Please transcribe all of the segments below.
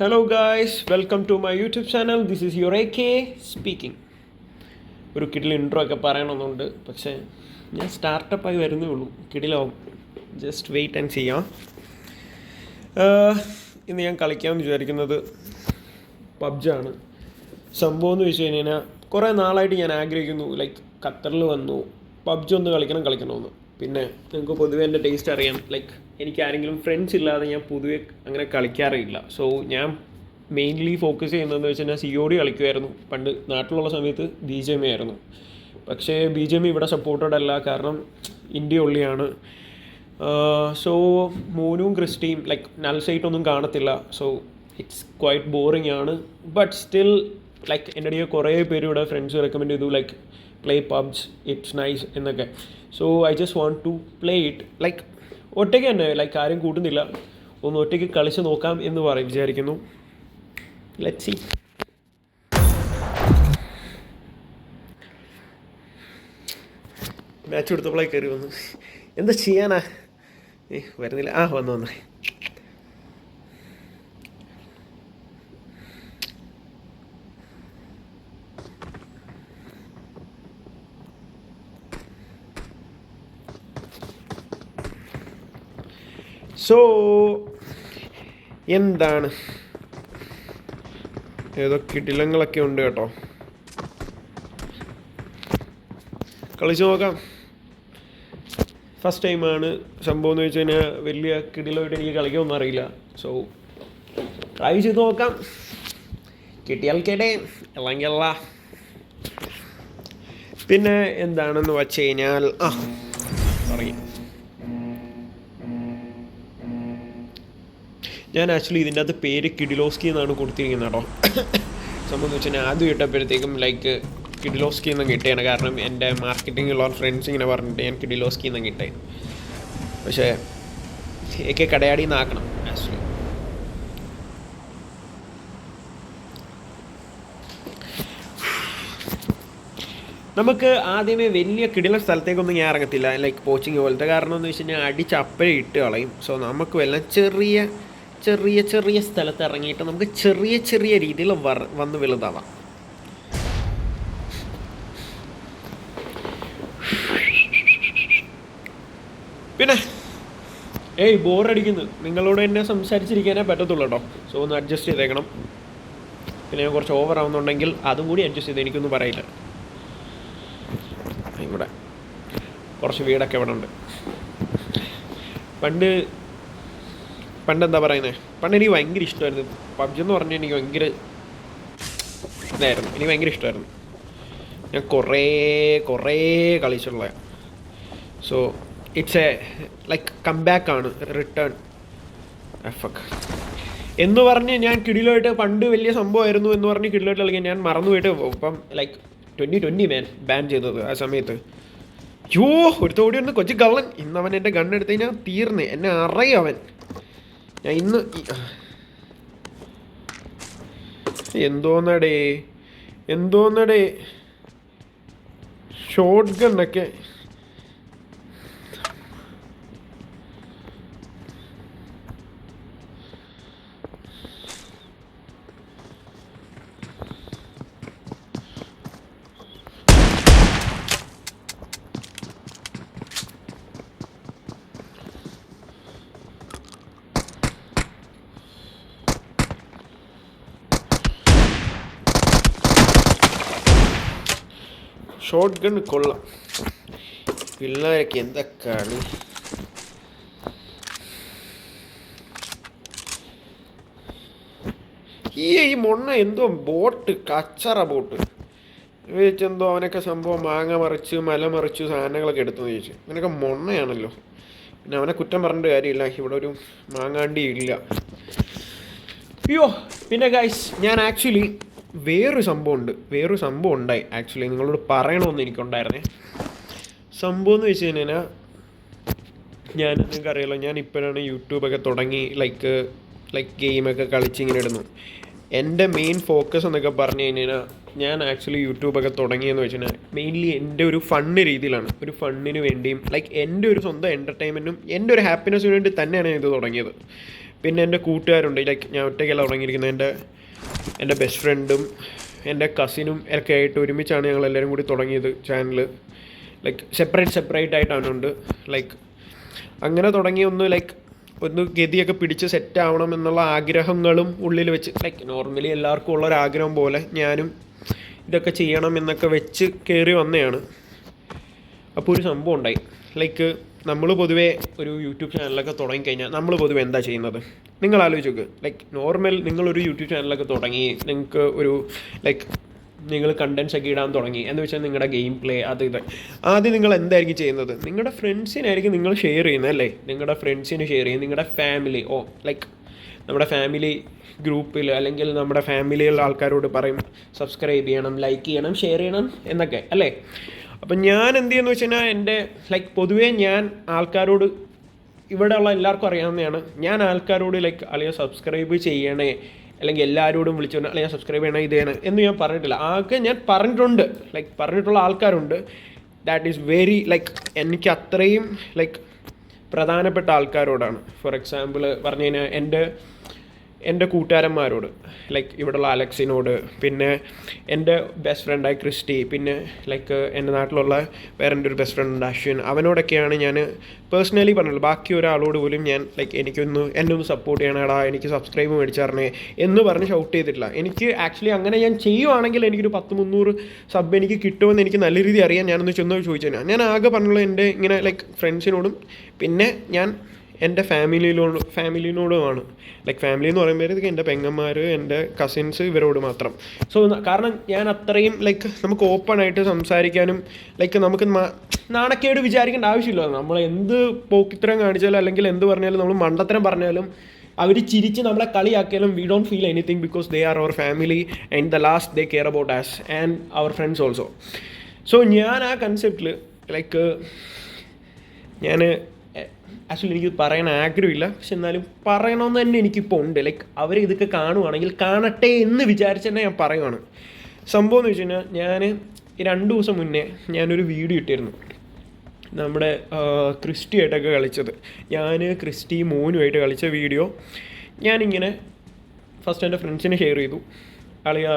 Hello guys, welcome to my YouTube channel. This is your AK speaking. ഒരു കിടിൽ intro ഒക്കെ പറയണമെന്നുണ്ട്, പക്ഷേ ഞാൻ സ്റ്റാർട്ടപ്പായി വരുന്നേ ഉള്ളൂ. കിടിലാവും, ജസ്റ്റ് വെയിറ്റ് ആൻഡ് ചെയ്യാം. ഇന്ന് ഞാൻ കളിക്കാമെന്ന് വിചാരിക്കുന്നത് പബ്ജാണ്. സംഭവം എന്ന് വെച്ച് കഴിഞ്ഞാൽ കുറേ നാളായിട്ട് ഞാൻ ആഗ്രഹിക്കുന്നു, ലൈക്ക് ഖത്തറിൽ വന്നു പബ്ജി ഒന്ന് കളിക്കണമെന്ന്. പിന്നെ നിങ്ങൾക്ക് പൊതുവേ എൻ്റെ ടേസ്റ്റ് അറിയാം, ലൈക്ക് എനിക്ക് ആരെങ്കിലും ഫ്രണ്ട്സ് ഇല്ലാതെ ഞാൻ പൊതുവെ അങ്ങനെ കളിക്കാറില്ല. സോ ഞാൻ മെയിൻലി ഫോക്കസ് ചെയ്യുന്നതെന്ന് വെച്ച് കഴിഞ്ഞാൽ COD കളിക്കുമായിരുന്നു. പണ്ട് നാട്ടിലുള്ള സമയത്ത് BGMI ആയിരുന്നു. പക്ഷേ BGMI ഇവിടെ സപ്പോർട്ടഡ് അല്ല, കാരണം ഇന്ത്യ ഉള്ളിയാണ്. സോ മോനും ക്രിസ്റ്റിയും ലൈക്ക് നൽ സൈറ്റ് ഒന്നും കാണത്തില്ല. സോ ഇറ്റ്സ് ക്വൈറ്റ് ബോറിംഗ് ആണ്. ബട്ട് സ്റ്റിൽ ലൈക്ക് എൻ്റെ ഇടയിൽ കുറേ പേര് ഇവിടെ ഫ്രണ്ട്സ് റെക്കമെൻഡ് ചെയ്തു, like play pubs, it's nice എന്നൊക്കെ. So I just want to play it. Like ഒറ്റയ്ക്ക് തന്നെ, ലൈക്ക് ആരും കൂട്ടുന്നില്ല, ഒന്ന് ഒറ്റയ്ക്ക് കളിച്ച് നോക്കാം എന്ന് വിചാരിക്കുന്നു. Let's see. മാച്ച് എടുത്തപ്പോഴേ കയറി വന്നു. എന്താ ചെയ്യാനാ, വരുന്നില്ല. വന്നു. സോ എന്താണ്, ഏതോ കിടിലങ്ങളൊക്കെ ഉണ്ട് കേട്ടോ, കളിച്ച് നോക്കാം. ഫസ്റ്റ് ടൈമാണ്. സംഭവം എന്ന് വെച്ച് കഴിഞ്ഞാൽ വലിയ കിടിലമായിട്ട് എനിക്ക് കളിക്കാനൊന്നും അറിയില്ല. സോ ട്രൈ ചെയ്ത് നോക്കാം. കിട്ടിയാൽ കേട്ടെ, അല്ലെങ്കിൽ അല്ല. പിന്നെ എന്താണെന്ന് വച്ച് കഴിഞ്ഞാൽ പറയും, ഞാൻ ആക്ച്വലി ഇതിൻ്റെ അകത്ത് പേര് കിഡിലോസ്കി എന്നാണ് കൊടുത്തിരിക്കുന്നത് കേട്ടോ. സംഭവം എന്ന് വെച്ചാൽ ആദ്യം ഇട്ടപ്പോഴത്തേക്കും ലൈക്ക് കിഡിലോസ്കി എന്ന് കിട്ടിയാണ്, കാരണം എൻ്റെ മാർക്കറ്റിങ്ങിലുള്ള ഫ്രണ്ട്സ് ഇങ്ങനെ പറഞ്ഞിട്ട് ഞാൻ കിഡിലോസ്കി എന്ന് കിട്ടേ. പക്ഷേ AK കടയാടി എന്നാക്കണം ആക്ച്വലി. നമുക്ക് ആദ്യമേ വലിയ കിടില സ്ഥലത്തേക്കൊന്നും ഞാൻ ഇറങ്ങത്തില്ല, ലൈക്ക് പോച്ചിങ് പോലത്തെ. കാരണം എന്ന് വെച്ച് കഴിഞ്ഞാൽ അടിച്ചപ്പഴേ ഇട്ട് കളയും. സോ നമുക്ക് വല്ല ചെറിയ സ്ഥലത്ത് ഇറങ്ങിയിട്ട് നമുക്ക് ചെറിയ രീതിയിൽ വന്ന് വലുതാവാം. പിന്നെ ബോറടിക്കുന്നു, നിങ്ങളോട് എന്നെ സംസാരിച്ചിരിക്കാനേ പറ്റത്തുള്ളൂ കേട്ടോ. സോ ഒന്ന് അഡ്ജസ്റ്റ് ചെയ്തേക്കണം. പിന്നെ ഞാൻ കുറച്ച് ഓവർ ആവുന്നുണ്ടെങ്കിൽ അതും കൂടി അഡ്ജസ്റ്റ് ചെയ്ത്, എനിക്കൊന്നും പറയില്ല. ഇവിടെ കുറച്ച് വീടൊക്കെ ഇവിടെ ഉണ്ട്. പണ്ട് എന്താ പറയുന്നത്, പണ്ട് എനിക്ക് ഭയങ്കര ഇഷ്ടമായിരുന്നു പബ്ജി എന്ന് പറഞ്ഞാൽ. എനിക്ക് ഭയങ്കര ഇതായിരുന്നു, എനിക്ക് ഭയങ്കര ഇഷ്ടമായിരുന്നു. ഞാൻ കുറേ കളിച്ചിട്ടുള്ള. So it's a like comeback ആണ്, റിട്ടേൺ എഫക്ട് എന്ന് പറഞ്ഞ് ഞാൻ കിടിലായിട്ട് പണ്ട് വലിയ സംഭവമായിരുന്നു എന്ന് പറഞ്ഞ് കിടിലായിട്ട് കളിക്കാൻ ഞാൻ മറന്നുപോയിട്ട് ഇപ്പം ലൈക്ക് 2020 ബാൻ ചെയ്തത്. ആ സമയത്ത് ഒരുത്തോടി ഒന്ന് കൊച്ചു കള്ളൻ. ഇന്നവൻ എൻ്റെ ഗണ്ണെടുത്ത് കഴിഞ്ഞാൽ തീർന്ന് എന്നെ അറിയും അവൻ. ഞാൻ ഇന്ന് എന്തോന്നടേ ഷോട്ട് ഗണ്ണൊക്കെ. ഷോട്ട് ഗൺ കൊള്ളാം. പിള്ളേരൊക്കെ എന്താ കളി. ഈ മൊണ്ണ എന്തോ ബോട്ട്, കച്ചറ ബോട്ട് ചോദിച്ചെന്തോ അവനൊക്കെ സംഭവം മാങ്ങ മറിച്ച് മല മറിച്ച് സാധനങ്ങളൊക്കെ എടുത്തെന്ന് ചോദിച്ചു. അങ്ങനെയൊക്കെ മൊണ്ണയാണല്ലോ. പിന്നെ അവനെ കുറ്റം പറഞ്ഞിട്ട് കാര്യമില്ല, ഇവിടെ ഒരു മാങ്ങാണ്ടി ഇല്ല. പിന്നെ ഗൈസ്, ഞാൻ ആക്ച്വലി വേറൊരു സംഭവം ഉണ്ടായി ആക്ച്വലി, നിങ്ങളോട് പറയണമെന്ന് എനിക്കുണ്ടായിരുന്നേ. സംഭവം എന്ന് വെച്ച് കഴിഞ്ഞാൽ നിങ്ങൾക്കറിയാലോ, ഞാൻ ഇപ്പോഴാണ് യൂട്യൂബൊക്കെ തുടങ്ങി ലൈക്ക് ഗെയിമൊക്കെ കളിച്ച് ഇങ്ങനെ ഇടുന്നു. എൻ്റെ മെയിൻ ഫോക്കസ് എന്നൊക്കെ പറഞ്ഞു കഴിഞ്ഞാൽ ഞാൻ ആക്ച്വലി യൂട്യൂബൊക്കെ തുടങ്ങിയെന്ന് വെച്ച് കഴിഞ്ഞാൽ മെയിൻലി എൻ്റെ ഒരു ഫണ്ണ് രീതിയിലാണ്, ഒരു ഫണ്ണിന് വേണ്ടിയും ലൈക്ക് എൻ്റെ ഒരു സ്വന്തം എൻ്റർടൈൻമെൻറ്റും എൻ്റെ ഒരു ഹാപ്പിനെസ്സിന് വേണ്ടി തന്നെയാണ് ഞാൻ ഇത് തുടങ്ങിയത്. പിന്നെ എൻ്റെ കൂട്ടുകാരുണ്ട്, ലൈക്ക് ഞാൻ ഒറ്റയ്ക്കല്ല തുടങ്ങിയിരിക്കുന്നത്. എൻ്റെ ബെസ്റ്റ് ഫ്രണ്ടും എൻ്റെ കസിനും ഒക്കെ ആയിട്ട് ഒരുമിച്ചാണ് ഞങ്ങളെല്ലാവരും കൂടി തുടങ്ങിയത് ചാനൽ. ലൈക്ക് സെപ്പറേറ്റ് ആയിട്ടാണുണ്ട്. ലൈക്ക് അങ്ങനെ തുടങ്ങി ഒന്ന് ഗതിയൊക്കെ പിടിച്ച് സെറ്റ് ആവണം എന്നുള്ള ആഗ്രഹങ്ങളും ഉള്ളിൽ വെച്ച്, ലൈക്ക് നോർമലി എല്ലാവർക്കും ഉള്ളൊരാഗ്രഹം പോലെ ഞാനും ഇതൊക്കെ ചെയ്യണം എന്നൊക്കെ വെച്ച് കയറി വന്നതാണ്. അപ്പോൾ ഒരു സംഭവം ഉണ്ടായി. ലൈക്ക് നമ്മൾ പൊതുവേ ഒരു യൂട്യൂബ് ചാനലൊക്കെ തുടങ്ങിക്കഴിഞ്ഞാൽ നമ്മൾ പൊതുവെ എന്താ ചെയ്യുന്നത്? നിങ്ങൾ ആലോചിച്ച് നോക്ക്. ലൈക്ക് നോർമൽ നിങ്ങളൊരു യൂട്യൂബ് ചാനലൊക്കെ തുടങ്ങി, നിങ്ങൾക്ക് ഒരു ലൈക്ക് നിങ്ങൾ കണ്ടൻസ് ഒക്കെ ഇടാൻ തുടങ്ങി എന്ന് വെച്ചാൽ നിങ്ങളുടെ ഗെയിം പ്ലേ അത് ഇത് ആദ്യം നിങ്ങൾ എന്തായിരിക്കും ചെയ്യുന്നത്? നിങ്ങളുടെ ഫ്രണ്ട്സിനായിരിക്കും നിങ്ങൾ ഷെയർ ചെയ്യുന്നത് അല്ലേ? നിങ്ങളുടെ ഫ്രണ്ട്സിന് ഷെയർ ചെയ്യും, നിങ്ങളുടെ ഫാമിലി ലൈക്ക് നമ്മുടെ ഫാമിലി ഗ്രൂപ്പിൽ അല്ലെങ്കിൽ നമ്മുടെ ഫാമിലിയിലുള്ള ആൾക്കാരോട് പറയും സബ്സ്ക്രൈബ് ചെയ്യണം, ലൈക്ക് ചെയ്യണം, ഷെയർ ചെയ്യണം എന്നൊക്കെ അല്ലേ? അപ്പം ഞാൻ എന്ത് ചെയ്യുന്നു വെച്ച് കഴിഞ്ഞാൽ എൻ്റെ ലൈക്ക് പൊതുവേ ഞാൻ ആൾക്കാരോട്, ഇവിടെയുള്ള എല്ലാവർക്കും അറിയാവുന്നതാണ്, ഞാൻ ആൾക്കാരോട് ലൈക്ക് അല്ലെങ്കിൽ സബ്സ്ക്രൈബ് ചെയ്യണേ അല്ലെങ്കിൽ എല്ലാവരോടും വിളിച്ചു പറഞ്ഞാൽ അല്ലെങ്കിൽ സബ്സ്ക്രൈബ് ചെയ്യണേ ഇതേണ് എന്ന് ഞാൻ പറഞ്ഞിട്ടില്ല. ആകെ ഞാൻ പറഞ്ഞിട്ടുണ്ട്, ലൈക്ക് പറഞ്ഞിട്ടുള്ള ആൾക്കാരുണ്ട്. ദാറ്റ് ഈസ് വെരി ലൈക്ക് എനിക്ക് അത്രയും ലൈക്ക് പ്രധാനപ്പെട്ട ആൾക്കാരോടാണ്. ഫോർ എക്സാമ്പിൾ പറഞ്ഞു കഴിഞ്ഞാൽ എൻ്റെ കൂട്ടുകാരന്മാരോട്, ലൈക്ക് ഇവിടെയുള്ള അലക്സിനോട്, പിന്നെ എൻ്റെ ബെസ്റ്റ് ഫ്രണ്ടായ ക്രിസ്റ്റി, പിന്നെ ലൈക്ക് എൻ്റെ നാട്ടിലുള്ള വേറെ എൻ്റെ ഒരു ബെസ്റ്റ് ഫ്രണ്ട് അശ്വിൻ, അവനോടൊക്കെയാണ് ഞാൻ പേഴ്സണലി പറഞ്ഞുള്ളൂ. ബാക്കി ഒരാളോട് പോലും ഞാൻ ലൈക്ക് എന്നെ ഒന്ന് സപ്പോർട്ട് ചെയ്യണടാ, എനിക്ക് സബ്സ്ക്രൈബ് മേടിച്ചറിഞ്ഞേ എന്ന് പറഞ്ഞ് ഷൗട്ട് ചെയ്തിട്ടില്ല. എനിക്ക് ആക്ച്വലി അങ്ങനെ ഞാൻ ചെയ്യുവാണെങ്കിൽ എനിക്കൊരു 100-300 സബ് എനിക്ക് കിട്ടുമെന്ന് എനിക്ക് നല്ല രീതി അറിയാൻ ഞാനൊന്ന് ചെന്ന് ചോദിച്ചു. ഞാൻ ആകെ പറഞ്ഞുള്ള എൻ്റെ ഇങ്ങനെ ലൈക്ക് ഫ്രണ്ട്സിനോടും പിന്നെ ഞാൻ എൻ്റെ ഫാമിലിനോടുമാണ്. ലൈക്ക് ഫാമിലി എന്ന് പറയുമ്പോഴത്തേക്ക് എൻ്റെ പെങ്ങന്മാർ, എൻ്റെ കസിൻസ്, ഇവരോട് മാത്രം. സോ കാരണം ഞാൻ അത്രയും ലൈക്ക് നമുക്ക് ഓപ്പണായിട്ട് സംസാരിക്കാനും ലൈക്ക് നമുക്ക് നാണക്കേട് വിചാരിക്കേണ്ട ആവശ്യമില്ല. നമ്മൾ എന്ത് പോക്കിത്തരം കാണിച്ചാലും അല്ലെങ്കിൽ എന്ത് പറഞ്ഞാലും, നമ്മൾ മണ്ടത്തരം പറഞ്ഞാലും അവർ ചിരിച്ച് നമ്മളെ കളിയാക്കിയാലും we don't feel anything because they are അവർ family and the last they care about us and അവർ ഫ്രണ്ട്സ് ഓൾസോ. സോ ഞാൻ ആ കൺസെപ്റ്റിൽ ലൈക്ക് ഞാൻ ആക്ച്വലി എനിക്ക് പറയാൻ ആഗ്രഹമില്ല, പക്ഷെ എന്നാലും പറയണമെന്ന് തന്നെ എനിക്കിപ്പോൾ ഉണ്ട്. ലൈക്ക് അവർ ഇതൊക്കെ കാണുവാണെങ്കിൽ കാണട്ടെ എന്ന് വിചാരിച്ച് തന്നെ ഞാൻ പറയുവാണ്. സംഭവം എന്ന് വെച്ച് കഴിഞ്ഞാൽ ഞാൻ 2 ദിവസം മുന്നേ ഞാനൊരു വീഡിയോ ഇട്ടിരുന്നു, നമ്മുടെ ക്രിസ്റ്റിയായിട്ടൊക്കെ കളിച്ചത്. ഞാൻ ക്രിസ്റ്റി മോനുമായിട്ട് കളിച്ച വീഡിയോ ഞാനിങ്ങനെ ഫസ്റ്റ് എൻ്റെ ഫ്രണ്ട്സിനെ ഷെയർ ചെയ്തു. കളിയ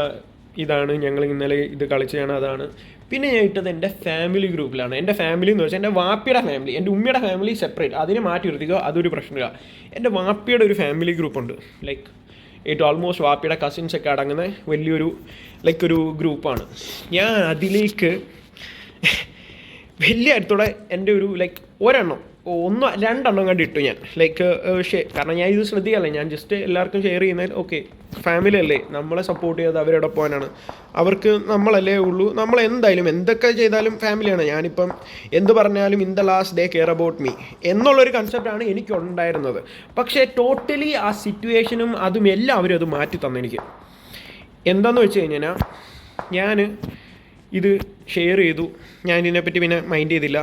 ഇതാണ് ഞങ്ങൾ ഇന്നലെ ഇത് കളിച്ചതാണ് അതാണ്. പിന്നെ ഞാൻ ഇട്ടത് എൻ്റെ ഫാമിലി ഗ്രൂപ്പിലാണ്. എൻ്റെ ഫാമിലി എന്ന് വെച്ചാൽ എൻ്റെ വാപ്പിയുടെ ഫാമിലി, എൻ്റെ ഉമ്മയുടെ ഫാമിലി സെപ്പറേറ്റ്, അതിനെ മാറ്റി നിർത്തിക്കോ, അതൊരു പ്രശ്നമില്ല. എൻ്റെ വാപ്പിയുടെ ഒരു ഫാമിലി ഗ്രൂപ്പുണ്ട്, ലൈക്ക് ഏറ്റവും ഓൾമോസ്റ്റ് വാപ്പിയുടെ കസിൻസൊക്കെ അടങ്ങുന്ന വലിയൊരു ലൈക്ക് ഒരു ഗ്രൂപ്പാണ്. ഞാൻ അതിലേക്ക് വലിയ അടുത്തോടെ എൻ്റെ ഒരു ലൈക്ക് 2 കണ്ട് ഇട്ടു ഞാൻ. ലൈക്ക് കാരണം ഞാൻ ഇത് ശ്രദ്ധിക്കാമല്ലേ, ഞാൻ ജസ്റ്റ് എല്ലാവർക്കും ഷെയർ ചെയ്യുന്നതിൽ ഓക്കെ ഫാമിലി അല്ലേ, നമ്മളെ സപ്പോർട്ട് ചെയ്ത് അവരുടെ പോകാനാണ്, അവർക്ക് നമ്മളല്ലേ ഉള്ളൂ, നമ്മൾ എന്തായാലും എന്തൊക്കെ ചെയ്താലും ഫാമിലിയാണ്. ഞാനിപ്പം എന്ത് പറഞ്ഞാലും in the last they care about me എന്നുള്ളൊരു കൺസെപ്റ്റാണ് എനിക്കുണ്ടായിരുന്നത്. പക്ഷേ ടോട്ടലി ആ സിറ്റുവേഷനും അതും എല്ലാം അവരും അത് മാറ്റി തന്നെനിക്ക്. എന്താണെന്ന് വെച്ച് കഴിഞ്ഞാൽ ഞാൻ ഇത് ഷെയർ ചെയ്തു, ഞാൻ ഇതിനെപ്പറ്റി പിന്നെ മൈൻഡ് ചെയ്തില്ല.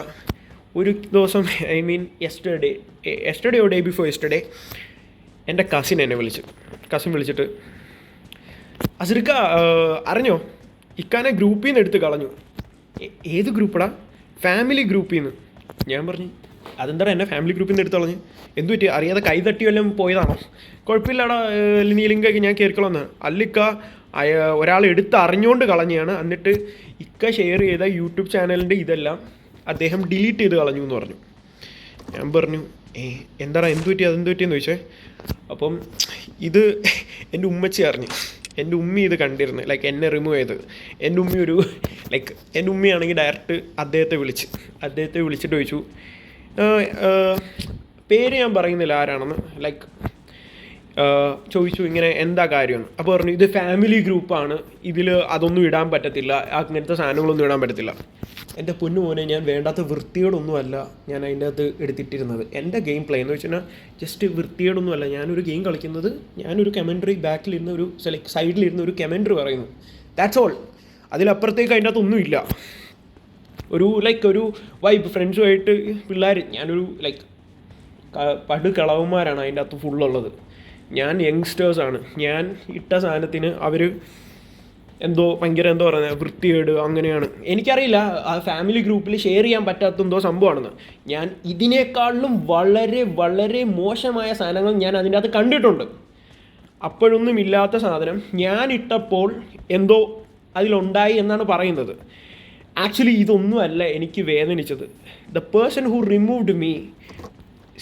ഒരു ദിവസം I mean yesterday or day before yesterday എൻ്റെ കസിൻ എന്നെ വിളിച്ചിട്ട് അസിർക്ക അറിഞ്ഞോ ഇക്കാനെ ഗ്രൂപ്പിൽ നിന്ന് എടുത്ത് കളഞ്ഞു. ഏത് ഗ്രൂപ്പടാ? ഫാമിലി ഗ്രൂപ്പിൽ നിന്ന്. ഞാൻ പറഞ്ഞു അതെന്താ എന്നെ ഫാമിലി ഗ്രൂപ്പിൽ നിന്ന് എടുത്ത് കളഞ്ഞു? എന്തു പറ്റി? അറിയാതെ കൈ തട്ടി വല്ലതും പോയതാണോ? കുഴപ്പമില്ലടാ, നീ ലിങ്കൊക്കെ ഞാൻ കയറിക്കളന്ന്. അല്ലിക്ക ഒരാൾ എടുത്ത് അറിഞ്ഞുകൊണ്ട് കളഞ്ഞാണ്. എന്നിട്ട് ഇക്ക ഷെയർ ചെയ്ത യൂട്യൂബ് ചാനലിൻ്റെ ഇതെല്ലാം അദ്ദേഹം ഡിലീറ്റ് ചെയ്ത് കളഞ്ഞു എന്ന് പറഞ്ഞു. ഞാൻ പറഞ്ഞു എന്താടാ എന്തു പറ്റിയെന്ന് ചോദിച്ചേ. അപ്പം ഇത് എൻ്റെ ഉമ്മച്ചി അറിഞ്ഞു. എൻ്റെ ഉമ്മി ഇത് കണ്ടിരുന്നു, ലൈക്ക് എന്നെ റിമൂവ് ചെയ്തത്. എൻ്റെ ഉമ്മയാണെങ്കിൽ ഡയറക്റ്റ് അദ്ദേഹത്തെ വിളിച്ചിട്ട് ചോദിച്ചു, പേര് ഞാൻ പറയുന്നില്ല ആരാണെന്ന്, ലൈക്ക് ചോദിച്ചു ഇങ്ങനെ എന്താ കാര്യമെന്ന്. അപ്പോൾ പറഞ്ഞു ഇത് ഫാമിലി ഗ്രൂപ്പാണ്, ഇതിൽ അതൊന്നും ഇടാൻ പറ്റത്തില്ല, അങ്ങനത്തെ സാധനങ്ങളൊന്നും ഇടാൻ പറ്റത്തില്ല. എൻ്റെ പൊന്നു മോനെ, ഞാൻ വേണ്ടാത്ത വൃത്തിയോടൊന്നുമല്ല ഞാൻ അതിൻ്റെ അകത്ത് എടുത്തിട്ടിരുന്നത്. എൻ്റെ ഗെയിം പ്ലേ എന്ന് വെച്ചാൽ ജസ്റ്റ് വൃത്തിയോടൊന്നുമല്ല. ഞാനൊരു ഗെയിം കളിക്കുന്നത്, ഞാനൊരു കമൻട്രി ബാക്കിലിരുന്ന് ഒരു സൈഡിലിരുന്ന് ഒരു കമൻട്രി പറയുന്നു, ദാറ്റ്സ് ഓൾ. അതിലപ്പുറത്തേക്ക് അതിൻ്റെ അകത്തൊന്നുമില്ല. ഒരു വൈബ് ഫ്രണ്ട്സുമായിട്ട് പിള്ളേർ, ഞാനൊരു പടുകളവന്മാരാണ് അതിൻ്റെ അകത്ത് ഫുള്ളുള്ളത്. ഞാൻ യങ്സ്റ്റേഴ്സാണ്. ഞാൻ ഇട്ട സാധനത്തിന് അവർ എന്തോ ഭയങ്കര എന്താ പറയുന്നത് വൃത്തികേട് അങ്ങനെയാണ്. എനിക്കറിയില്ല ആ ഫാമിലി ഗ്രൂപ്പിൽ ഷെയർ ചെയ്യാൻ പറ്റാത്ത എന്തോ സംഭവമാണെന്ന്. ഞാൻ ഇതിനേക്കാളിലും വളരെ വളരെ മോശമായ സാധനങ്ങൾ ഞാൻ അതിൻ്റെ അകത്ത് കണ്ടിട്ടുണ്ട്. അപ്പോഴൊന്നും ഇല്ലാത്ത സാധനം ഞാൻ ഇട്ടപ്പോൾ എന്തോ അതിലുണ്ടായി എന്നാണ് പറയുന്നത്. ആക്ച്വലി ഇതൊന്നും അല്ല എനിക്ക് വേദനിച്ചത്. The person who removed me,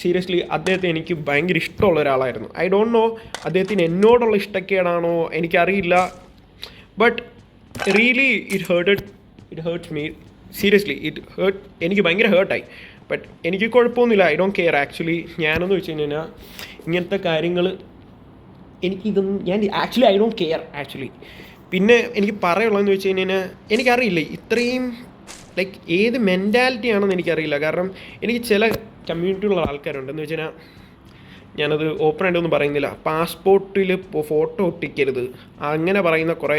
seriously അദ്ദേഹത്തെ എനിക്ക് ഭയങ്കര ഇഷ്ടമുള്ള ഒരാളായിരുന്നു. ഐ ഡോണ്ട് നോ അദ്ദേഹത്തിന് എന്നോടുള്ള ഇഷ്ടക്കേടാണോ എനിക്കറിയില്ല. But really it hurts me. Seriously എനിക്ക് ഭയങ്കര ഹേർട്ടായി. ബട്ട് എനിക്ക് കുഴപ്പമൊന്നുമില്ല. I don't care actually. ഞാനെന്ന് വെച്ച് കഴിഞ്ഞാൽ ഇങ്ങനത്തെ കാര്യങ്ങൾ ഞാൻ actually I don't care actually. പിന്നെ എനിക്ക് പറയുള്ളതെന്ന് വെച്ച് കഴിഞ്ഞാൽ എനിക്കറിയില്ല ഇത്രയും ലൈക്ക് ഏത് മെൻറ്റാലിറ്റി ആണെന്ന് എനിക്കറിയില്ല. കാരണം എനിക്ക് ചില കമ്മ്യൂണിറ്റിയുള്ള ആൾക്കാരുണ്ട്. എന്ന് വെച്ച് കഴിഞ്ഞാൽ ഞാനത് ഓപ്പണായിട്ടൊന്നും പറയുന്നില്ല. പാസ്പോർട്ടിൽ ഫോട്ടോ ഒട്ടിക്കരുത് അങ്ങനെ പറയുന്ന കുറേ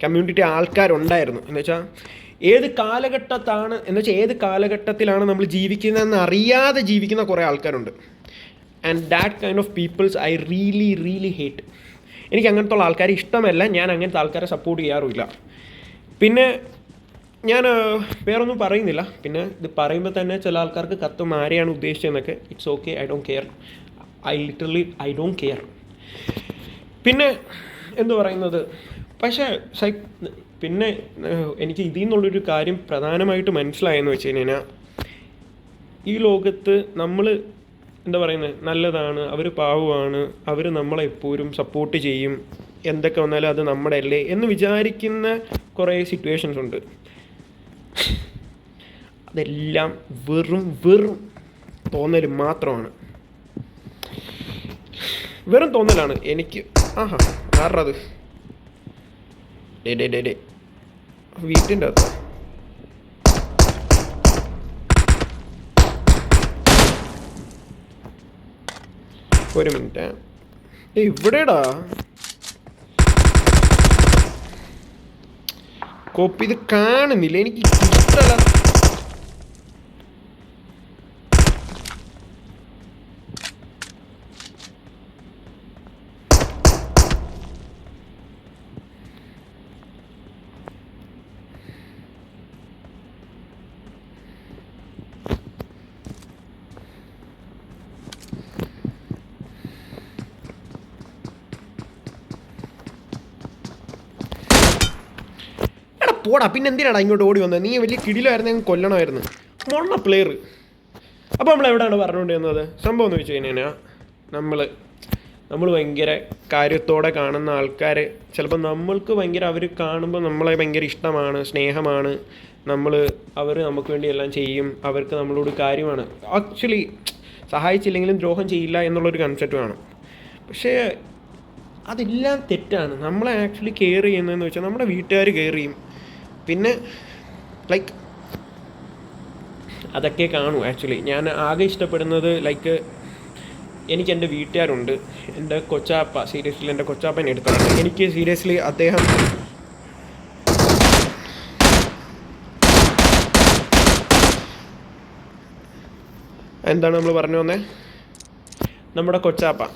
കമ്മ്യൂണിറ്റി ആൾക്കാരുണ്ടായിരുന്നു. എന്ന് വെച്ചാൽ ഏത് കാലഘട്ടത്തിലാണ് നമ്മൾ ജീവിക്കുന്നതെന്ന് അറിയാതെ ജീവിക്കുന്ന കുറേ ആൾക്കാരുണ്ട്. And that kind of peoples I really hate. എനിക്ക് അങ്ങനത്തെ ഉള്ള ആൾക്കാരെ ഇഷ്ടമല്ല. ഞാൻ അങ്ങനത്തെ ആൾക്കാരെ സപ്പോർട്ട് ചെയ്യാറുമില്ല. പിന്നെ ഞാൻ വേറൊന്നും പറയുന്നില്ല. പിന്നെ ഇത് പറയുമ്പോൾ തന്നെ ചില ആൾക്കാർക്ക് കത്തും ആരെയാണ് ഉദ്ദേശിച്ചതെന്നൊക്കെ. It's okay, I don't care. I don't care. പിന്നെ എന്തു പറയുന്നത്, പക്ഷേ പിന്നെ എനിക്ക് ഇതിൽ നിന്നുള്ളൊരു കാര്യം പ്രധാനമായിട്ട് മനസ്സിലായെന്ന് വെച്ച് കഴിഞ്ഞാൽ ഈ ലോകത്ത് നമ്മൾ എന്താ പറയുന്നത് നല്ലതാണ്, അവർ പാവമാണ്, അവർ നമ്മളെ എപ്പോഴും സപ്പോർട്ട് ചെയ്യും, എന്തൊക്കെ വന്നാലും അത് നമ്മുടെ അല്ലേ എന്ന് വിചാരിക്കുന്ന കുറേ സിറ്റുവേഷൻസ് ഉണ്ട്. അതെല്ലാം വെറും തോന്നൽ മാത്രമാണ്. വെറും തോന്നലാണ്. എനിക്ക് ആറത് ഡേ വീട്ടിൻ്റെ അകത്ത് ഒരു മിനിറ്റ്. ഇവിടെടാ കോപ്പി ഇത് കാണുന്നില്ല. എനിക്ക് ഇഷ്ടമല്ല. പോടാ, പിന്നെ എന്തിനാടാ ഇങ്ങോട്ട് ഓടി വന്നത്? നീ വലിയ കിടിലായിരുന്നു, ഞങ്ങൾ കൊല്ലണമായിരുന്നു. മൊണ്ണ പ്ലെയർ. അപ്പോൾ നമ്മൾ എവിടെയാണ് പറഞ്ഞുകൊണ്ടിരുന്നത്? സംഭവം എന്ന് വെച്ച് കഴിഞ്ഞാൽ നമ്മൾ ഭയങ്കര കാര്യത്തോടെ കാണുന്ന ആൾക്കാർ ചിലപ്പോൾ നമ്മൾക്ക് ഭയങ്കര അവർ കാണുമ്പോൾ നമ്മളെ ഭയങ്കര ഇഷ്ടമാണ്, സ്നേഹമാണ്, അവർ നമുക്ക് വേണ്ടി എല്ലാം ചെയ്യും, അവർക്ക് നമ്മളോട് കാര്യമാണ്. ആക്ച്വലി സഹായിച്ചില്ലെങ്കിലും ദ്രോഹം ചെയ്യില്ല എന്നുള്ളൊരു കൺസെപ്റ്റ് വേണം. പക്ഷേ അതെല്ലാം തെറ്റാണ്. നമ്മളെ ആക്ച്വലി കെയർ ചെയ്യുന്നതെന്ന് വെച്ചാൽ നമ്മുടെ വീട്ടുകാർ കെയർ ചെയ്യും. പിന്നെ ലൈക്ക് അതൊക്കെ കാണൂ. ആക്ച്വലി ഞാൻ ആകെ ഇഷ്ടപ്പെടുന്നത് ലൈക്ക് എനിക്ക് എൻ്റെ വീട്ടുകാരുണ്ട്. എൻ്റെ കൊച്ചാപ്പ, സീരിയസ്ലി എൻ്റെ കൊച്ചാപ്പനെ എടുത്താണ്. എനിക്ക് സീരിയസ്ലി അദ്ദേഹം എന്താണ് നമ്മൾ പറഞ്ഞു വന്നേ, നമ്മുടെ കൊച്ചാപ്പ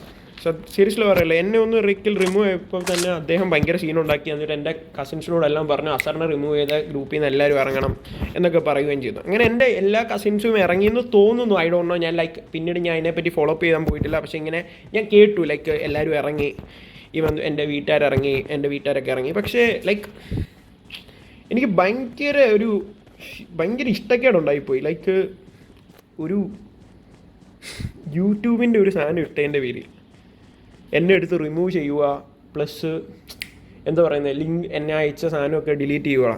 സീരിയസ്ലി പറയല്ലേ, എന്നെ ഒന്ന് ഒരിക്കൽ റിമൂവ് ചെയ്തപ്പോൾ തന്നെ അദ്ദേഹം ഭയങ്കര സീനുണ്ടാക്കി. എന്നിട്ട് എൻ്റെ കസിൻസിനോടെല്ലാം പറഞ്ഞു അസറിനെ റിമൂവ് ചെയ്ത ഗ്രൂപ്പിൽ നിന്ന് എല്ലാവരും ഇറങ്ങണം എന്നൊക്കെ പറയുകയും ചെയ്തു. അങ്ങനെ എൻ്റെ എല്ലാ കസിൻസും ഇറങ്ങിയെന്ന് തോന്നുന്നു. I don't know. ഞാൻ പിന്നീട് ഞാൻ അതിനെപ്പറ്റി ഫോളോ അപ്പ് ചെയ്യാൻ പോയിട്ടില്ല. പക്ഷേ ഇങ്ങനെ ഞാൻ കേട്ടു ലൈക്ക് എല്ലാവരും ഇറങ്ങി, ഈവൻ എൻ്റെ വീട്ടുകാരിറങ്ങി, എൻ്റെ വീട്ടുകാരൊക്കെ ഇറങ്ങി. പക്ഷേ ലൈക്ക് എനിക്ക് ഭയങ്കര ഇഷ്ടക്കേടുണ്ടായിപ്പോയി. ലൈക്ക് ഒരു യൂട്യൂബിൻ്റെ ഒരു സാധനം ഇട്ടതിൻ്റെ പേരിൽ എന്നെ എടുത്ത് റിമൂവ് ചെയ്യുക, പ്ലസ് എന്താ പറയുന്നത് ലിങ്ക് എന്നെ അയച്ച സാധനമൊക്കെ ഡിലീറ്റ് ചെയ്യുക.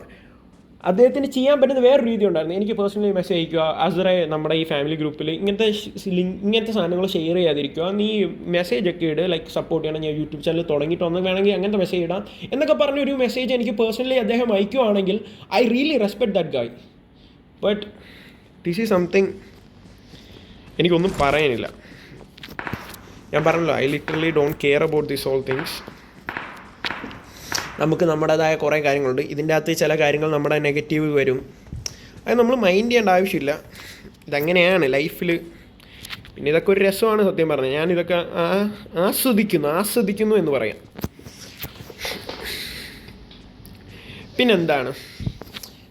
അദ്ദേഹത്തിന് ചെയ്യാൻ പറ്റുന്ന വേറൊരു രീതി ഉണ്ടായിരുന്നു. എനിക്ക് പേഴ്സണലി മെസ്സേജ് അയക്കുക, അസറെ നമ്മുടെ ഈ ഫാമിലി ഗ്രൂപ്പിൽ ഇങ്ങനത്തെ സാധനങ്ങൾ ഷെയർ ചെയ്യാതിരിക്കുക, നീ മെസ്സേജ് ഒക്കെ ഇട്, ലൈക്ക് സപ്പോർട്ട് ചെയ്യണം, ഞാൻ യൂട്യൂബ് ചാനൽ തുടങ്ങിയിട്ട് വന്ന് വേണമെങ്കിൽ അങ്ങനത്തെ മെസ്സേജ് ഇടാം എന്നൊക്കെ പറഞ്ഞൊരു മെസ്സേജ് എനിക്ക് പേഴ്സണലി അദ്ദേഹം അയക്കുകയാണെങ്കിൽ I really respect that guy. But this is something എനിക്കൊന്നും പറയാനില്ല. ഞാൻ പറഞ്ഞല്ലോ, I literally don't care about this all things. നമുക്ക് നമ്മുടേതായ കുറേ കാര്യങ്ങളുണ്ട്. ഇതിൻ്റെ അകത്ത് ചില കാര്യങ്ങൾ നമ്മുടെ നെഗറ്റീവ് വരും. അത് നമ്മൾ മൈൻഡ് ചെയ്യേണ്ട ആവശ്യമില്ല. ഇതങ്ങനെയാണ് ലൈഫിൽ. പിന്നെ ഇതൊക്കെ ഒരു രസമാണ് സത്യം പറഞ്ഞത്. ഞാനിതൊക്കെ ആസ്വദിക്കുന്നു എന്ന് പറയാം. പിന്നെന്താണ്,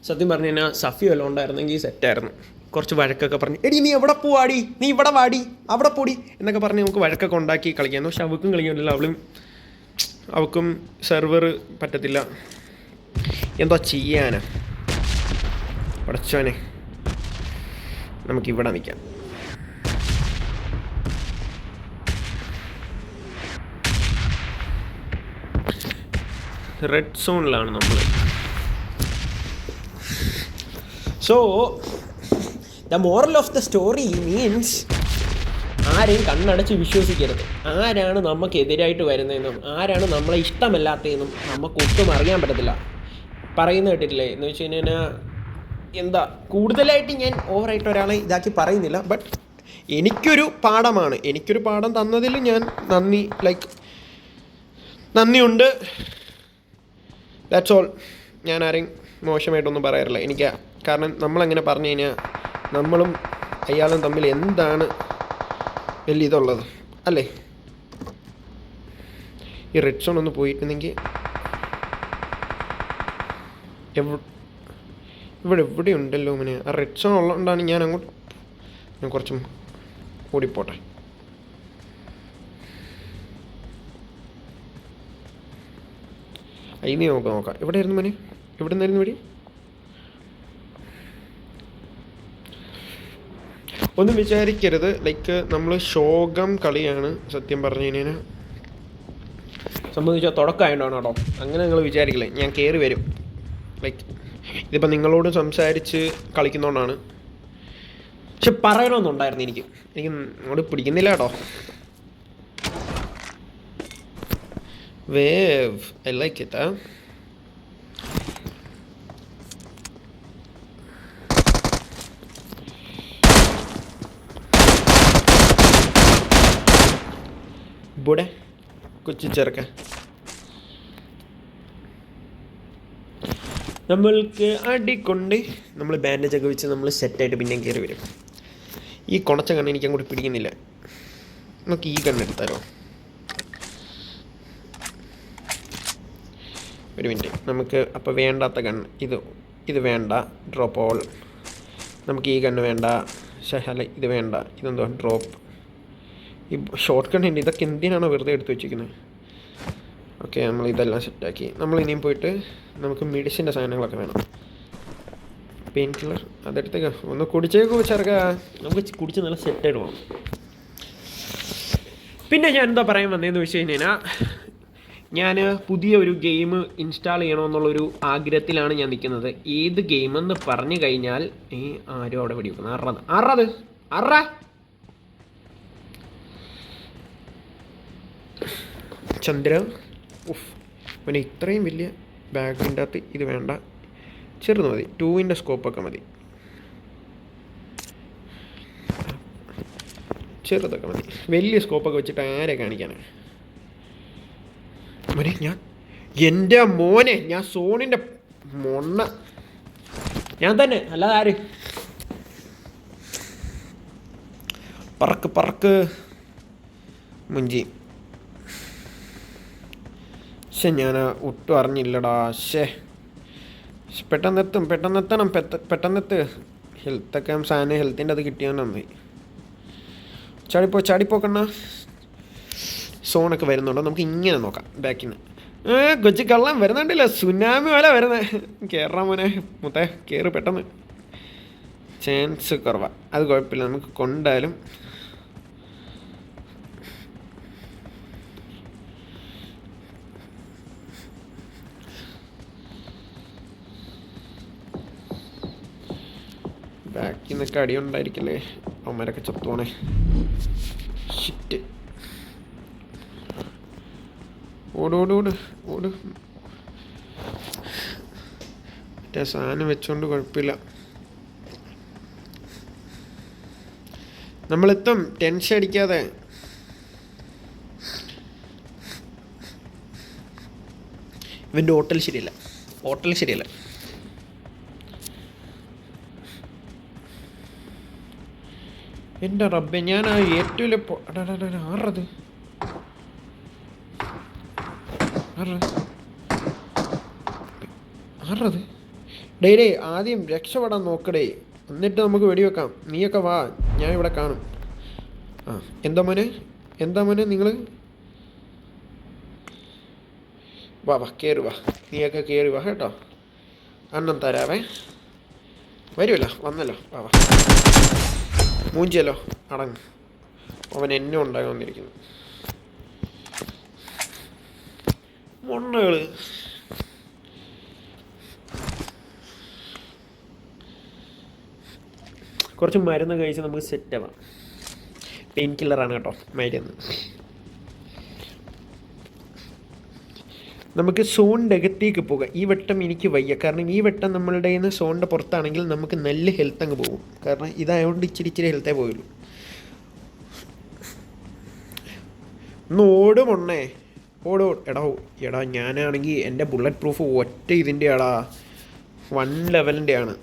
സത്യം പറഞ്ഞു കഴിഞ്ഞാൽ സഫി വല്ലതും ഉണ്ടായിരുന്നെങ്കിൽ സെറ്റായിരുന്നു. കുറച്ച് വഴക്കൊക്കെ പറഞ്ഞ് എടി നീ എവിടെ പോവാടി, നീ ഇവിടെ വാടി, അവിടെ പോടി എന്നൊക്കെ പറഞ്ഞ് നമുക്ക് വഴക്കൊക്കെ ഉണ്ടാക്കി കളിക്കാമെന്ന്. പക്ഷെ അവൾക്കും കളിക്കുന്നില്ല, അവൾക്കും സെർവർ പറ്റത്തില്ല. എന്തോ ചെയ്യാനാ പടച്ചോനെ. നമുക്കിവിടെ നിൽക്കാം. റെഡ് സോണിലാണ് നമ്മൾ. So the moral of the story means ആരെയും കണ്ണടച്ച് വിശ്വസിക്കരുത്. ആരാണ് നമുക്കെതിരായിട്ട് വരുന്നതെന്നും ആരാണ് നമ്മളെ ഇഷ്ടമല്ലാത്തതെന്നും നമുക്കൊട്ടും അറിയാൻ പറ്റത്തില്ല. പറയുന്ന കേട്ടിട്ടില്ലേ എന്ന് വെച്ച് കഴിഞ്ഞാൽ എന്താ, കൂടുതലായിട്ട് ഞാൻ ഓവറായിട്ട് ഒരാളെ ഇതാക്കി പറയുന്നില്ല. ബട്ട് എനിക്കൊരു പാഠം തന്നതിൽ ഞാൻ നന്ദിയുണ്ട്. That's all. ഞാൻ ആരെയും മോശമായിട്ടൊന്നും പറയാറില്ല. കാരണം നമ്മളങ്ങനെ പറഞ്ഞു കഴിഞ്ഞാൽ നമ്മളും അയാളും തമ്മിൽ എന്താണ് വലിയ ഇതുള്ളത് അല്ലേ. ഈ റെഡ് സോൺ ഒന്ന് പോയിട്ടുണ്ടെങ്കിൽ ഇവിടെ ഉണ്ടല്ലോ മോനെ. ആ റെഡ് സോൺ ഉള്ളതുകൊണ്ടാണ് ഞാൻ കുറച്ചും ഓടിപ്പോട്ടെ. അതിന് നോക്കാം. ഇവിടെ ആയിരുന്നു മോനെ, ഇവിടെ നിന്നായിരുന്നു വഴി. ഒന്നും വിചാരിക്കരുത്, നമ്മൾ ശോകം കളിയാണ് സത്യം പറഞ്ഞു കഴിഞ്ഞാൽ. സംബന്ധിച്ചാൽ തുടക്കമായിട്ടാണ് കേട്ടോ, അങ്ങനെ നിങ്ങൾ വിചാരിക്കില്ലേ. ഞാൻ കയറി വരും. ഇതിപ്പോൾ നിങ്ങളോട് സംസാരിച്ച് കളിക്കുന്നതുകൊണ്ടാണ്. പക്ഷെ പറയണമെന്നുണ്ടായിരുന്നു എനിക്ക് അങ്ങോട്ട് പിടിക്കുന്നില്ല കേട്ടോ. Wave I like it. ഇവിടെ കൊച്ചു ചെറുക്ക നമ്മൾക്ക് അടിക്കൊണ്ട് നമ്മൾ ബാൻഡേജൊക്കെ വെച്ച് നമ്മൾ സെറ്റായിട്ട് പിന്നെയും കയറി വരും. ഈ കുണച്ച കണ്ണ് എനിക്ക് അങ്ങോട്ട് പിടിക്കുന്നില്ല. നമുക്ക് ഈ കണ്ണെടുത്താലോ? ഒരു മിനിറ്റ്. നമുക്ക് അപ്പോൾ വേണ്ടാത്ത കണ്ണ് ഇത് വേണ്ട, ഡ്രോപ്പ് ഓൾ. നമുക്ക് ഈ കണ്ണ് വേണ്ട, അല്ല ഇത് വേണ്ട. ഇതെന്തോ ഡ്രോപ്പ്. ഈ ഷോർട്ട് കണ്ണുണ്ട്, ഇതൊക്കെ എന്തിനാണോ വെറുതെ എടുത്ത് വെച്ചിരിക്കുന്നത്? ഓക്കെ, നമ്മൾ ഇതെല്ലാം സെറ്റാക്കി. നമ്മൾ ഇനിയും പോയിട്ട് നമുക്ക് മെഡിസിൻ്റെ സാധനങ്ങളൊക്കെ വേണം. പെയിൻ കില്ലർ അതെടുത്തേക്ക് ഒന്ന് കുടിച്ചേക്കോ ചെറുക്ക. നമുക്ക് കുടിച്ച് നല്ല സെറ്റായിട്ട് പോകണം. പിന്നെ ഞാൻ എന്താ പറയാൻ വന്നതെന്ന് വെച്ച് കഴിഞ്ഞാൽ, ഞാൻ പുതിയ ഒരു ഗെയിം ഇൻസ്റ്റാൾ ചെയ്യണമെന്നുള്ളൊരു ആഗ്രഹത്തിലാണ് ഞാൻ നിൽക്കുന്നത്. ഏത് ഗെയിമെന്ന് പറഞ്ഞു കഴിഞ്ഞാൽ ആരും അവിടെ വെടിവെക്കുന്നത് ആറാ ചന്ദ്ര. പിന്നെ ഇത്രയും വലിയ ബാഗിൻ്റെ അകത്ത് ഇത് വേണ്ട, ചെറുത് മതി. 2-ൻ്റെ സ്കോപ്പൊക്കെ മതി, ചെറുതൊക്കെ മതി. വലിയ സ്കോപ്പൊക്കെ വെച്ചിട്ട് ആരെ കാണിക്കാനാണ് മോനെ? എൻ്റെ മോനെ, ഞാൻ സോണിൻ്റെ ഞാൻ തന്നെ, അല്ലാതെ ആര്? പറക്ക് മുഞ്ചി. പക്ഷെ ഞാൻ ഒട്ടും അറിഞ്ഞില്ലടാ. പെട്ടെന്നെത്ത്. ഹെൽത്തൊക്കെ സാധനം ഹെൽത്തിൻ്റെ അത് കിട്ടിയാൽ നന്നായി. ചാടിപ്പോ കണ്ണ. സോണൊക്കെ വരുന്നുണ്ടോ? നമുക്ക് ഇങ്ങനെ നോക്കാം ബാക്കിൽ നിന്ന്. കൊച്ചു കള്ളം വരുന്നുണ്ടല്ലോ, സുനാമി പോലെ വരുന്നത്. കയറാൻ മോനെ മുത്തേ, കയറി പെട്ടെന്ന്. ചാൻസ് കുറവാണ്, അത് കുഴപ്പമില്ല. നമുക്ക് കൊണ്ടാലും ബാക്കിൽ നിന്നൊക്കെ അടിയുണ്ടായിരിക്കില്ലേ? അവന്മാരൊക്കെ ചത്തോണേ. ഷിറ്റ്. ഓട്. മറ്റേ സാധനം വെച്ചോണ്ട് കുഴപ്പമില്ല, നമ്മളെത്തും. ടെൻഷൻ അടിക്കാതെ. ഇവൻ്റെ ഹോട്ടൽ ശരിയല്ല. എൻ്റെ റബ്ബെ, ഞാൻ ആ ഏറ്റവും ആറത് ആറത് ഡേ ഡേ ആദ്യം രക്ഷപ്പെടാൻ നോക്കടേ, എന്നിട്ട് നമുക്ക് വെടിവെക്കാം. നീയൊക്കെ വാ, ഞാൻ ഇവിടെ കാണും. ആ എന്താ മോനെ നിങ്ങൾ വാ വാ കയറി വാ, നീയൊക്കെ കയറി വാ കേട്ടോ, അണ്ണം തരാവേ. വരുമല്ലോ, വന്നല്ലോ, വാ വാ. മൂഞ്ചിയല്ലോ, അടങ്ങ്. അവൻ എന്നെ ഉണ്ടാകാൻ വന്നിരിക്കുന്നു. മൊണ്ണകൾ കുറച്ച് മരുന്ന് കഴിച്ച് നമുക്ക് സെറ്റ് ആവാം. പെയിൻ കില്ലറാണ് കേട്ടോ മരുന്ന്. നമുക്ക് സോണിൻ്റെ അകത്തേക്ക് പോകാം. ഈ വട്ടം എനിക്ക് വയ്യ, കാരണം ഈ വട്ടം നമ്മളുടെ നിന്ന് സോണിൻ്റെ പുറത്താണെങ്കിൽ നമുക്ക് നല്ല ഹെൽത്ത് അങ്ങ് പോകും. കാരണം ഇതായതുകൊണ്ട് ഇച്ചിരി ഹെൽത്തേ പോയുള്ളൂ. ഒന്ന് ഓടും ഒണ്ണേ, ഓടോ. എടാ ഞാനാണെങ്കിൽ എൻ്റെ ബുള്ളറ്റ് പ്രൂഫ് ഒറ്റ ഇതിൻ്റെ ആടാ, 1 ലെവലിൻ്റെ ആണ്.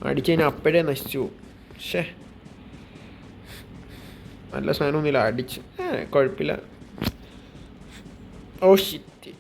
അടിച്ച് കഴിഞ്ഞാൽ അപ്പോഴേ നശിച്ചു. പക്ഷേ നല്ല സാധനമൊന്നുമില്ല, അടിച്ച് കുഴപ്പമില്ല. ഓ ഷിറ്റ്,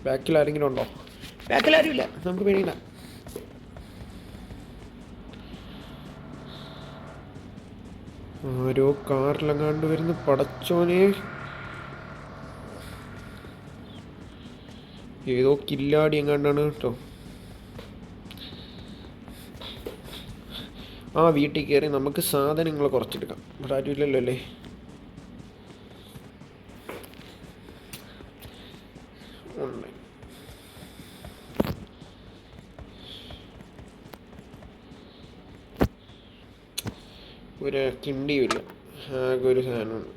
ബാക്കിൽ ആരെങ്കിലും ഉണ്ടോ? ബാക്കിൽ ആരും ഇല്ല, നമുക്ക് പേടിയില്ല. ആരോ കാറിലെങ്ങാണ്ട് വരുന്ന, പടച്ചോനെ. ഏതോ കില്ലാടി എങ്ങാണ്ടാണ് കേട്ടോ. ആ വീട്ടിൽ കയറി നമുക്ക് സാധനങ്ങൾ കുറച്ചെടുക്കാം. ഇവിടെ ആരും ഇല്ലല്ലോ അല്ലേ? ഉണ്ട്. ഒരു കിണ്ടിയുമില്ല, ആകെ ഒരു സാധനമാണ്.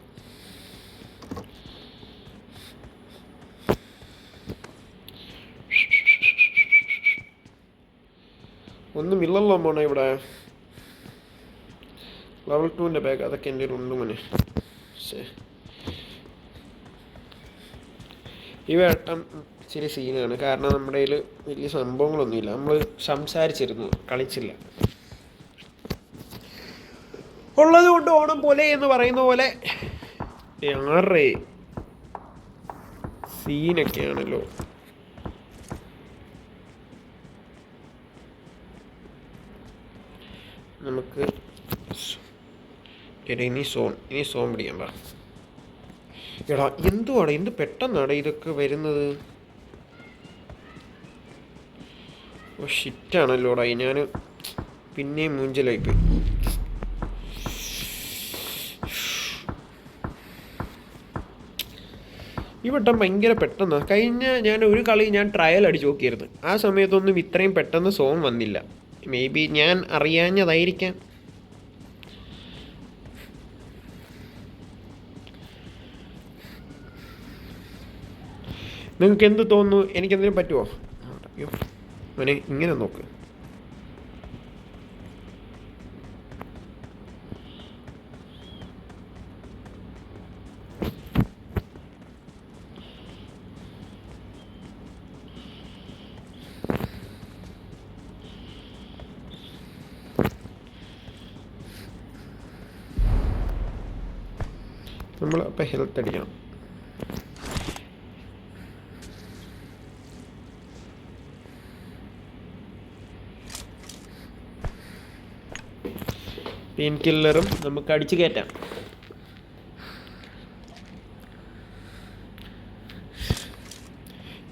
ഒന്നുമില്ലല്ലോ മോനെ ഇവിടെ. ലെവൽ 2ൻ്റെ ബാഗ് അതൊക്കെ എൻ്റെ ഉണ്ട് മോനെ. ശേ, ഈ വേട്ടം ഇച്ചിരി സീനാണ്, കാരണം നമ്മുടെ കയ്യിൽ വലിയ സംഭവങ്ങളൊന്നുമില്ല. നമ്മൾ സംസാരിച്ചിരുന്നു, കളിച്ചില്ല. ഉള്ളത് കൊണ്ട് ഓണം പോലെ എന്ന് പറയുന്ന പോലെ 6 സീനൊക്കെയാണല്ലോ. നമുക്ക് ഇനി സോൺ പിടിക്കണ്ട. എടാ എന്തുവാടാ, എന്ത് പെട്ടെന്നാടാ ഇതൊക്കെ വരുന്നത്. ഓ ഷിറ്റാണല്ലോടാ, ഞാൻ പിന്നെയും മൂഞ്ചലായിപ്പോയി. ഈ വട്ടം ഭയങ്കര പെട്ടെന്നാണ്. ഞാൻ ഒരു കളി ട്രയൽ അടിച്ച് നോക്കിയിരുന്നു, ആ സമയത്തൊന്നും ഇത്രയും പെട്ടെന്ന് സോൺ വന്നില്ല. മേ ബി ഞാൻ അറിയാഞ്ഞതായിരിക്കാം. നിങ്ങൾക്ക് എന്ത് തോന്നുന്നു? എനിക്കെന്തിനും പറ്റുമോ? അയ്യോ മോനെ, ഇങ്ങനെ നോക്ക്. നമ്മൾ അപ്പം ഹെൽത്ത് അടിക്കണം. പെയിൻ കില്ലറും നമുക്ക് അടിച്ച് കയറ്റാം.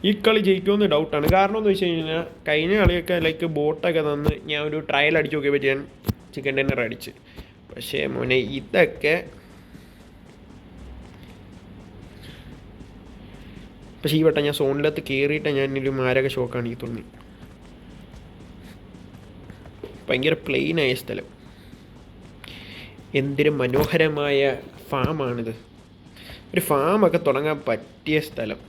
ഈ കളി ജയിക്കുമെന്ന് ഡൗട്ടാണ്. കാരണം എന്ന് വെച്ച് കഴിഞ്ഞാൽ കഴിഞ്ഞ കളിയൊക്കെ ലൈക്ക് ബോട്ടൊക്കെ തന്ന് ഞാൻ ഒരു ട്രയൽ അടിച്ച് നോക്കിയപ്പോൾ ഞാൻ ചിക്കൻ ഡിന്നർ അടിച്ച്. പക്ഷേ മോനെ ഇതൊക്കെ പക്ഷേ ഈ വട്ടം ഞാൻ സോണിലകത്ത് കയറിയിട്ട് ഞാൻ ഒരു മാരക ഷോക്കാണ് ഈ തോന്നി. ഭയങ്കര പ്ലെയിനായ സ്ഥലം. എന്തൊരു മനോഹരമായ ഫാമാണിത്. ഒരു ഫാമൊക്കെ തുടങ്ങാൻ പറ്റിയ സ്ഥലം.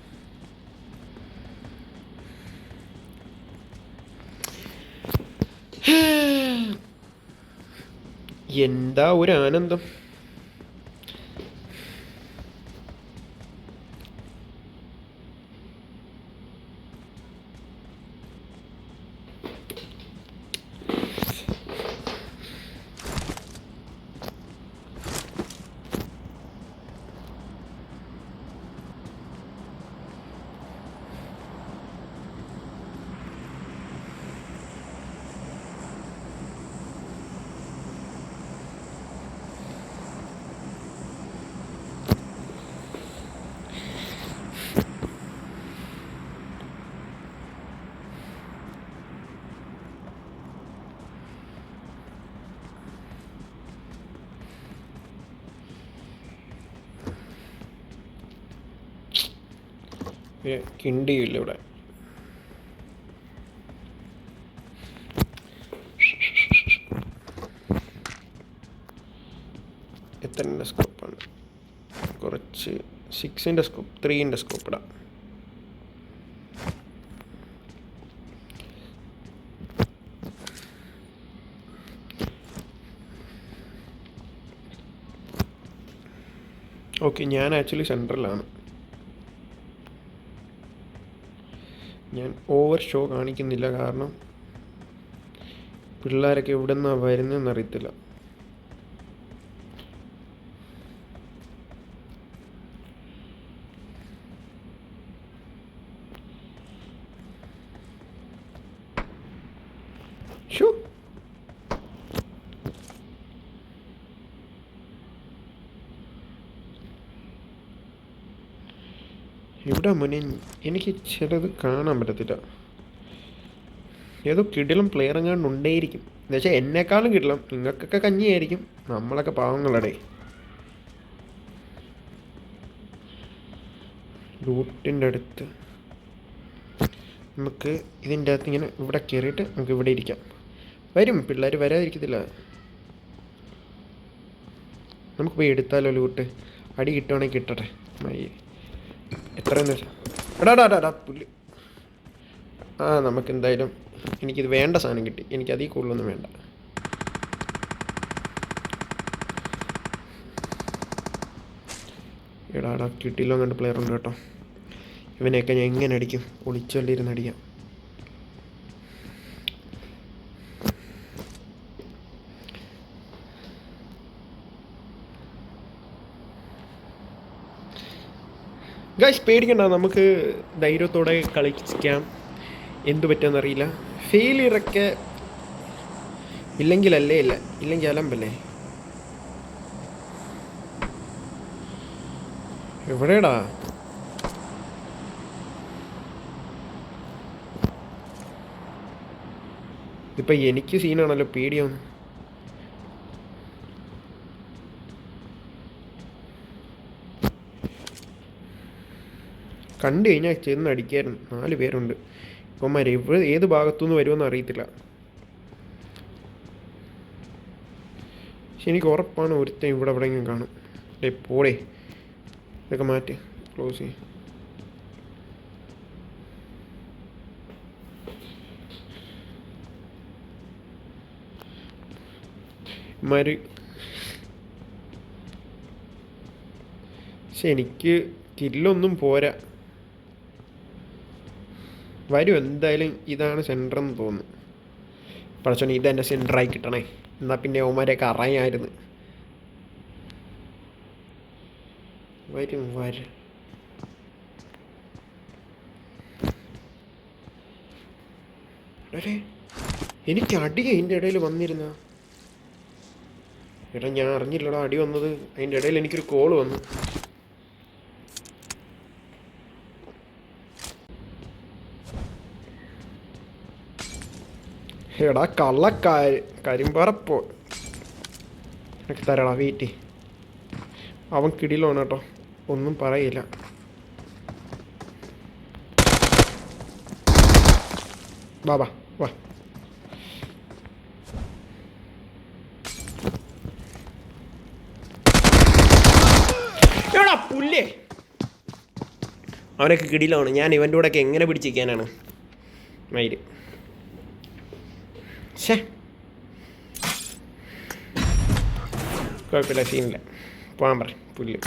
എന്താ ഒരു ആനന്ദം. കിണ്ടിയില്ല ഇവിടെ. എത്രൻ്റെ സ്കോപ്പാണ്? കുറച്ച് 6ൻ്റെ സ്കോപ്പ്, 3ൻ്റെ സ്കോപ്പ് ഇടാം. ഓക്കെ, ഞാൻ ആക്ച്വലി സെൻട്രലാണ്. ഞാൻ ഓവർ ഷോ കാണിക്കുന്നില്ല, കാരണം പിള്ളേരൊക്കെ എവിടെ നിന്നാണ് വരുന്നതെന്ന് അറിയത്തില്ല. ഷോ ഇവിടെ മുന്നേ എനിക്ക് ചിലത് കാണാൻ പറ്റത്തില്ല. ഏതോ കിടിലം പ്ലെയർ എങ്ങാണ്ട് ഉണ്ടായിരിക്കും. എന്നുവെച്ചാൽ എന്നെക്കാളും കിടിലം. നിങ്ങൾക്കൊക്കെ കഞ്ഞിയായിരിക്കും, നമ്മളൊക്കെ പാവങ്ങളടേ. ലൂട്ടിൻ്റെ അടുത്ത് നമുക്ക് ഇതിൻ്റെ അകത്ത് ഇങ്ങനെ ഇവിടെ കയറിയിട്ട് നമുക്ക് ഇവിടെ ഇരിക്കാം. വരും പിള്ളേർ, വരാതിരിക്കത്തില്ല. നമുക്ക് പോയി എടുത്താലോ ലൂട്ട്? അടി കിട്ടുവാണെങ്കിൽ കിട്ടട്ടെ. എത്രയെന്ന് വെച്ചാൽ എടാ പുല്ല്. നമുക്കെന്തായാലും എനിക്കിത് വേണ്ട സാധനം കിട്ടി. എനിക്ക് അതിൽ കൂടുതലൊന്നും വേണ്ട. എടാ കിട്ടിയില്ലോ കണ്ട് പ്ലെയർ ഉണ്ട് കേട്ടോ. ഇവനെയൊക്കെ ഞാൻ എങ്ങനെ അടിക്കും? ഒളിച്ചൊല്ലിരുന്ന് അടിക്കാം. ഗൈസ് പേടിക്കണ്ട, നമുക്ക് ധൈര്യത്തോടെ കളിക്കാം. എന്തു പറ്റുമെന്നറിയില്ല. ഫെയിലിയറൊക്കെ ഇല്ലെങ്കിലല്ലേ ഇല്ല, ഇല്ലെങ്കിൽ അലമ്പല്ലേ. എവിടെടാ? ഇതിപ്പോൾ എനിക്ക് സീനാണല്ലോ, പേടിയാവുന്നു. കണ്ടു കഴിഞ്ഞാൽ ചെന്ന് അടിക്കായിരുന്നു. 4 പേരുണ്ട്. ഇപ്പന്മാർ ഏത് ഭാഗത്തുനിന്ന് വരുമെന്ന് അറിയത്തില്ല. പക്ഷെ എനിക്ക് ഉറപ്പാണ് ഒരുത്തൻ ഇവിടെ എവിടെയെങ്കിലും കാണും. പോടേ, ഇതൊക്കെ മാറ്റി ക്ലോസ് ചെയ്യും. പക്ഷെ എനിക്ക് കില്ലൊന്നും പോരാ. വരും എന്തായാലും. ഇതാണ് സെൻറ്ററെന്ന് തോന്നുന്നു. പഠിച്ചോനെ ഇതെൻ്റെ സെൻറ്ററായി കിട്ടണേ. എന്നാൽ പിന്നെ ഓമാരെയൊക്കെ അറിയാമായിരുന്നു. വരും. എനിക്ക് അടി അതിൻ്റെ ഇടയിൽ വന്നിരുന്ന. എടാ ഞാൻ അറിഞ്ഞില്ലടാ അടി വന്നത്. അതിൻ്റെ ഇടയിൽ എനിക്കൊരു കോള് വന്നു. എടാ കരിമ്പറപ്പോ എനിക്ക് തരാടാ വീട്ടി. അവൻ കിടിലാണ് കേട്ടോ, ഒന്നും പറയില്ല. വാ അവനൊക്കെ കിടിലാണ്. ഞാൻ ഇവൻ്റെ കൂടെയൊക്കെ എങ്ങനെ പിടിച്ചിരിക്കാനാണ് മയില്. ശേ, കുഴപ്പമില്ല, സീനില്ല. പോകാൻ പറ പുല്ല്.